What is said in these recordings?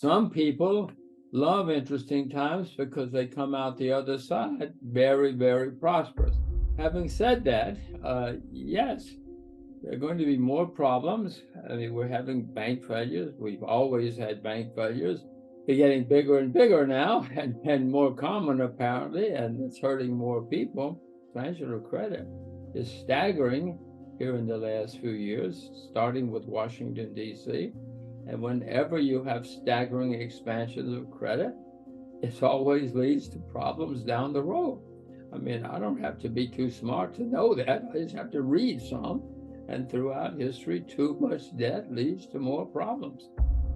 Some people love interesting times because they come out the other side very, very prosperous. Having said that, yes, there are going to be more problems. I mean, we're having bank failures. We've always had bank failures. They're getting bigger and bigger now and more common, apparently, and it's hurting more people. Financial credit is staggering here in the last few years, starting with Washington, D.C. And whenever you have staggering expansions of credit, it always leads to problems down the road. I mean, I don't have to be too smart to know that. I just have to read some. And throughout history, too much debt leads to more problems.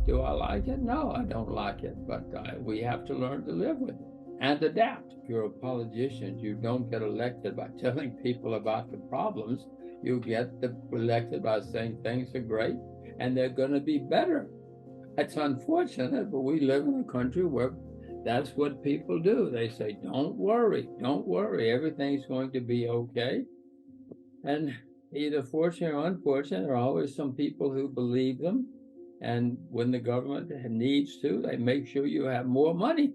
Do I like it? No, I don't like it. But we have to learn to live with it and adapt. If you're a politician, you don't get elected by telling people about the problems. You get elected by saying things are great and they're going to be better. It's unfortunate, but we live in a country where that's what people do. They say, don't worry, everything's going to be okay. And either fortunate or unfortunate, there are always some people who believe them. And when the government needs to, they make sure you have more money.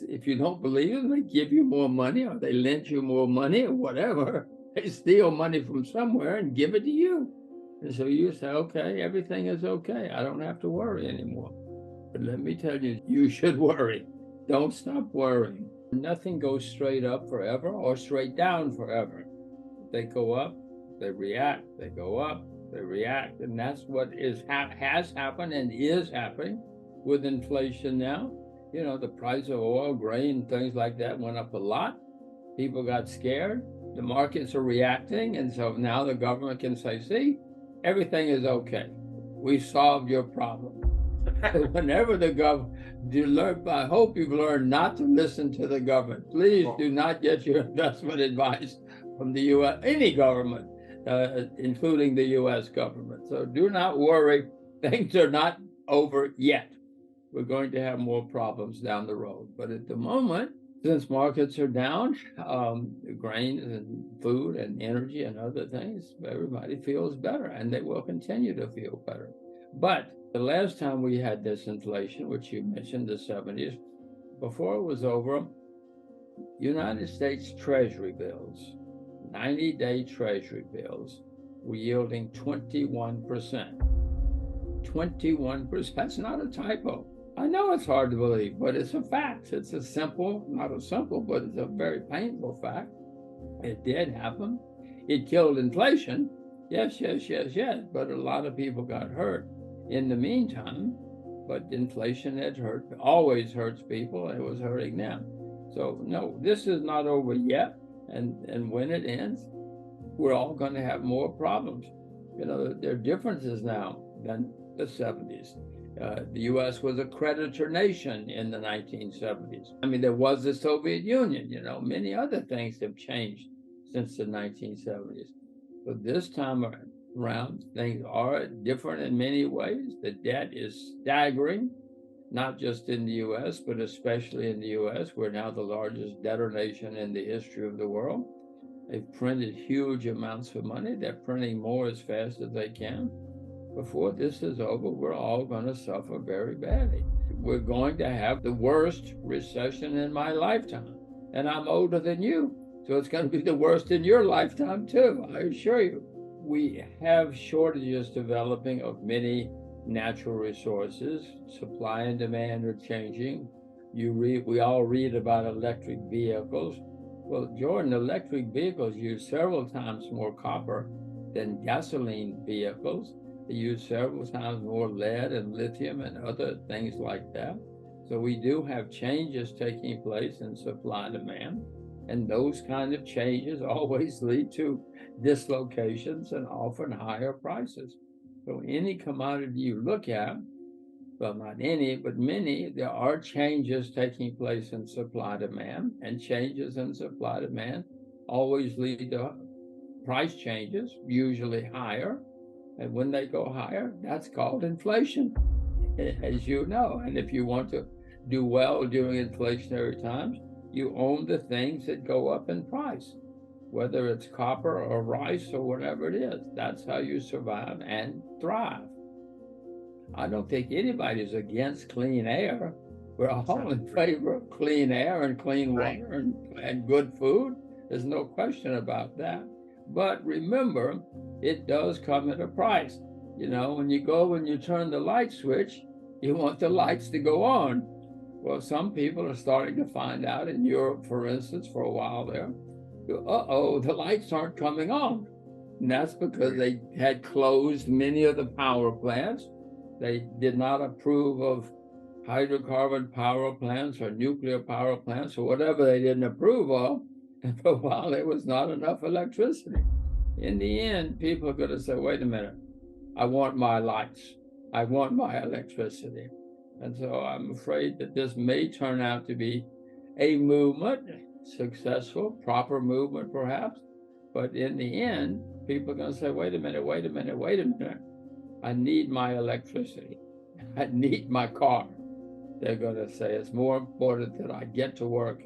If you don't believe them, they give you more money, or they lend you more money, or whatever. They steal money from somewhere and give it to you. And so you say, okay, everything is okay. I don't have to worry anymore. But let me tell you, you should worry. Don't stop worrying. Nothing goes straight up forever or straight down forever. They go up, they react, they go up, they react. And that's what has happened and is happening with inflation now. You know, the price of oil, grain, things like that went up a lot. People got scared. The markets are reacting. And so now the government can say, see, everything is okay. We solved your problem. Whenever the government, I hope you've learned not to listen to the government. Please do not get your investment advice from the U.S., any government, including the U.S. government. So do not worry. Things are not over yet. We're going to have more problems down the road. But at the moment, since markets are down, grains and food and energy and other things, everybody feels better, and they will continue to feel better. But the last time we had this inflation, which you mentioned, the 70s, before it was over, United States Treasury bills, 90-day Treasury bills, were yielding 21%. 21%. That's not a typo. I know it's hard to believe, but it's a fact. It's a simple, not a simple, but it's a very painful fact. It did happen. It killed inflation. Yes. But a lot of people got hurt in the meantime. But inflation had hurt, always hurts people, and it was hurting them. So no, this is not over yet. And when it ends, we're all going to have more problems. You know, there are differences now than the 70s. The U.S. was a creditor nation in the 1970s. I mean, there was the Soviet Union, you know, many other things have changed since the 1970s. So this time around, things are different in many ways. The debt is staggering, not just in the U.S., but especially in the U.S. We're now the largest debtor nation in the history of the world. They've printed huge amounts of money. They're printing more as fast as they can. Before this is over, we're all going to suffer very badly. We're going to have the worst recession in my lifetime. And I'm older than you, so it's going to be the worst in your lifetime too, I assure you. We have shortages developing of many natural resources. Supply and demand are changing. We all read about electric vehicles. Well, Jordan, electric vehicles use several times more copper than gasoline vehicles. They use several times more lead and lithium and other things like that. So we do have changes taking place in supply and demand. And those kind of changes always lead to dislocations and often higher prices. So any commodity you look at, well, not any, but many, there are changes taking place in supply demand, and changes in supply demand always lead to price changes, usually higher. And when they go higher, that's called inflation, as you know. And if you want to do well during inflationary times, you own the things that go up in price, whether it's copper or rice or whatever it is. That's how you survive and thrive. I don't think anybody's against clean air. We're all in True. favor of clean air and clean Right. water and good food. There's no question about that. But remember, it does come at a price. You know, when you turn the light switch, you want the lights to go on. Well, some people are starting to find out in Europe, for instance, for a while there, the lights aren't coming on. And that's because they had closed many of the power plants. They did not approve of hydrocarbon power plants or nuclear power plants or whatever they didn't approve of. And for a while, there was not enough electricity. In the end, people are going to say, wait a minute, I want my lights. I want my electricity. And so I'm afraid that this may turn out to be a movement, successful, proper movement perhaps. But in the end, people are going to say, wait a minute, wait a minute, wait a minute. I need my electricity. I need my car. They're going to say it's more important that I get to work